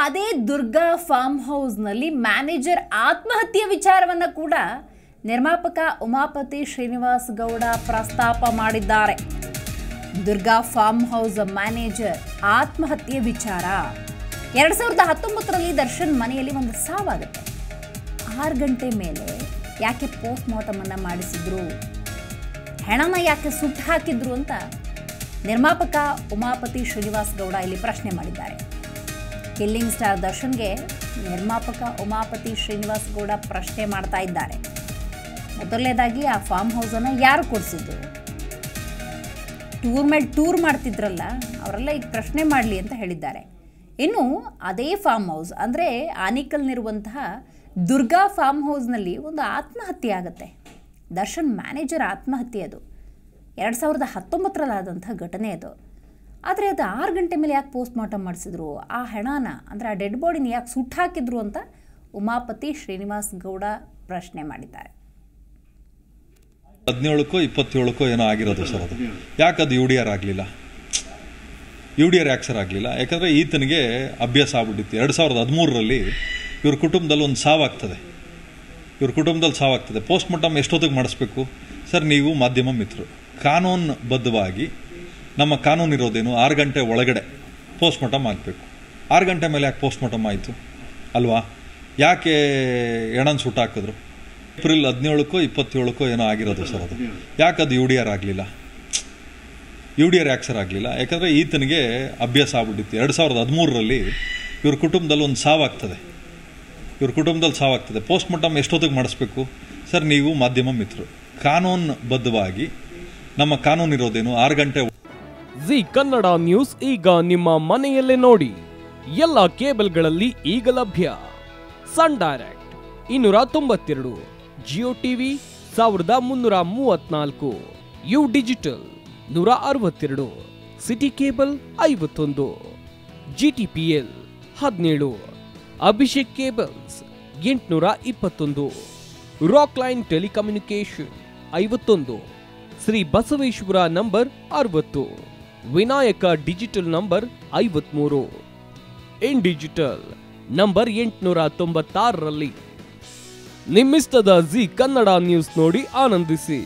ಅದೇ ದುರ್ಗಾ ಫಾರ್ಮ್ ಹೌಸ್ನಲ್ಲಿ ಮ್ಯಾನೇಜರ್ ಆತ್ಮಹತ್ಯೆ ವಿಚಾರವನ್ನು ಕೂಡ ನಿರ್ಮಾಪಕ ಉಮಾಪತಿ ಶ್ರೀನಿವಾಸ್ ಗೌಡ ಪ್ರಸ್ತಾಪ ಮಾಡಿದ್ದಾರೆ. ದುರ್ಗಾ ಫಾರ್ಮ್ ಹೌಸ್ ಮ್ಯಾನೇಜರ್ ಆತ್ಮಹತ್ಯೆ ವಿಚಾರ 2019ರಲ್ಲಿ ದರ್ಶನ್ ಮನೆಯಲ್ಲಿ ಒಂದು ಸಾವಾಗುತ್ತೆ. 6 ಗಂಟೆ ಮೇಲೆ ಯಾಕೆ ಪೋಸ್ಟ್ ಮಾರ್ಟಮ್ ಅನ್ನು ಮಾಡಿಸಿದ್ರು, ಹೆಣನ ಯಾಕೆ ಸುಟ್ಟು ಹಾಕಿದ್ರು ಅಂತ ನಿರ್ಮಾಪಕ ಉಮಾಪತಿ ಶ್ರೀನಿವಾಸ್ ಗೌಡ ಇಲ್ಲಿ ಪ್ರಶ್ನೆ ಮಾಡಿದ್ದಾರೆ. ಕಿಲ್ಲಿಂಗ್ ಸ್ಟಾರ್ ದರ್ಶನ್ಗೆ ನಿರ್ಮಾಪಕ ಉಮಾಪತಿ ಶ್ರೀನಿವಾಸ್ ಗೌಡ ಪ್ರಶ್ನೆ ಮಾಡ್ತಾ ಇದ್ದಾರೆ. ಮೊದಲನೇದಾಗಿ ಆ ಫಾರ್ಮ್ ಹೌಸನ್ನು ಯಾರು ಕೊಡಿಸಿದ್ರು, ಟೂರ್ ಮೇಲೆ ಟೂರ್ ಮಾಡ್ತಿದ್ರಲ್ಲ ಅವರೆಲ್ಲ ಈಗ ಪ್ರಶ್ನೆ ಮಾಡಲಿ ಅಂತ ಹೇಳಿದ್ದಾರೆ. ಇನ್ನು ಅದೇ ಫಾರ್ಮ್ ಹೌಸ್ ಅಂದರೆ ಆನಿಕಲ್ನಿರುವಂತಹ ದುರ್ಗಾ ಫಾರ್ಮ್ ಹೌಸ್ನಲ್ಲಿ ಒಂದು ಆತ್ಮಹತ್ಯೆ ಆಗುತ್ತೆ. ದರ್ಶನ್ ಮ್ಯಾನೇಜರ್ ಆತ್ಮಹತ್ಯೆ ಅದು 2019ರಲ್ಲಾದಂಥ ಘಟನೆ ಅದು. ಆದರೆ ಅದು 6 ಗಂಟೆ ಮೇಲೆ ಯಾಕೆ ಪೋಸ್ಟ್ ಮಾರ್ಟಮ್ ಮಾಡಿಸಿದ್ರು, ಆ ಹೆಣನ ಅಂದರೆ ಆ ಡೆಡ್ ಬಾಡಿನ ಯಾಕೆ ಸುಟ್ಟು ಹಾಕಿದ್ರು ಅಂತ ಉಮಾಪತಿ ಶ್ರೀನಿವಾಸ್ ಗೌಡ ಪ್ರಶ್ನೆ ಮಾಡಿದ್ದಾರೆ. 17ಕ್ಕೋ 27ಕ್ಕೋ ಏನೋ ಆಗಿರೋದು ಸರ್. ಅದು ಯಾಕೆ ಅದು UDR ಆಗಲಿಲ್ಲ, UDR ಯಾಕೆ ಸರ್ ಆಗಲಿಲ್ಲ? ಯಾಕಂದರೆ ಈತನಿಗೆ ಅಭ್ಯಾಸ ಆಗ್ಬಿಟ್ಟಿತ್ತು. 2013ರಲ್ಲಿ ಇವ್ರ ಕುಟುಂಬದಲ್ಲಿ ಒಂದು ಸಾವಾಗ್ತದೆ. ಪೋಸ್ಟ್ ಮಾರ್ಟಮ್ ಎಷ್ಟೊತ್ತಿಗೆ ಮಾಡಿಸ್ಬೇಕು ಸರ್? ನೀವು ಮಾಧ್ಯಮ ಮಿತ್ರರು, ಕಾನೂನುಬದ್ಧವಾಗಿ ನಮ್ಮ ಕಾನೂನು ಇರೋದೇನು 6 ಗಂಟೆ ಒಳಗಡೆ ಪೋಸ್ಟ್ ಮಾರ್ಟಮ್ ಆಗಬೇಕು. 6 ಗಂಟೆ ಮೇಲೆ ಯಾಕೆ ಪೋಸ್ಟ್ ಮಾರ್ಟಮ್ ಆಯಿತು ಅಲ್ವಾ? ಯಾಕೆ ಹೆಣನ ಸುಟ್ಟು ಹಾಕಿದ್ರು? ಏಪ್ರಿಲ್ 17ಕ್ಕೋ 27ಕ್ಕೋ ಏನೋ ಆಗಿರೋದು ಸರ್. ಅದು ಯಾಕೆ ಅದು UDR ಆಗಲಿಲ್ಲ, UDR ಯಾಕೆ ಸರ್ ಆಗಲಿಲ್ಲ? ಯಾಕಂದರೆ ಈತನಿಗೆ ಅಭ್ಯಾಸ ಆಗ್ಬಿಟ್ಟಿತ್ತು. 2013ರಲ್ಲಿ ಇವ್ರ ಕುಟುಂಬದಲ್ಲಿ ಒಂದು ಸಾವಾಗ್ತದೆ. ಪೋಸ್ಟ್ ಮಾರ್ಟಮ್ ಎಷ್ಟೊತ್ತಿಗೆ ಮಾಡಿಸ್ಬೇಕು ಸರ್? ನೀವು ಮಾಧ್ಯಮ ಮಿತ್ರರು, ಕಾನೂನುಬದ್ಧವಾಗಿ ನಮ್ಮ ಕಾನೂನು ಇರೋದೇನು 6 ಗಂಟೆ. ಜಿ ಕನ್ನಡ ನ್ಯೂಸ್ ಈಗ ನಿಮ್ಮ ಮನೆಯಲ್ಲೇ ನೋಡಿ. ಎಲ್ಲ ಕೇಬಲ್ಗಳಲ್ಲಿ ಈಗ ಲಭ್ಯ. Sun Direct 292, Jio TV 1334, U Digital 162, City Cable 51, GTPL 17, Abhishek cables 821, Rock Line telecommunication 51, Shri Basaveshwara number 60, Vinayaka digital number 53, in digital number 896ರಲ್ಲಿ. ನಿಮ್ಮಿಸ್ತದ ಜಿ ಕನ್ನಡ ನ್ಯೂಸ್ ನೋಡಿ ಆನಂದಿಸಿ.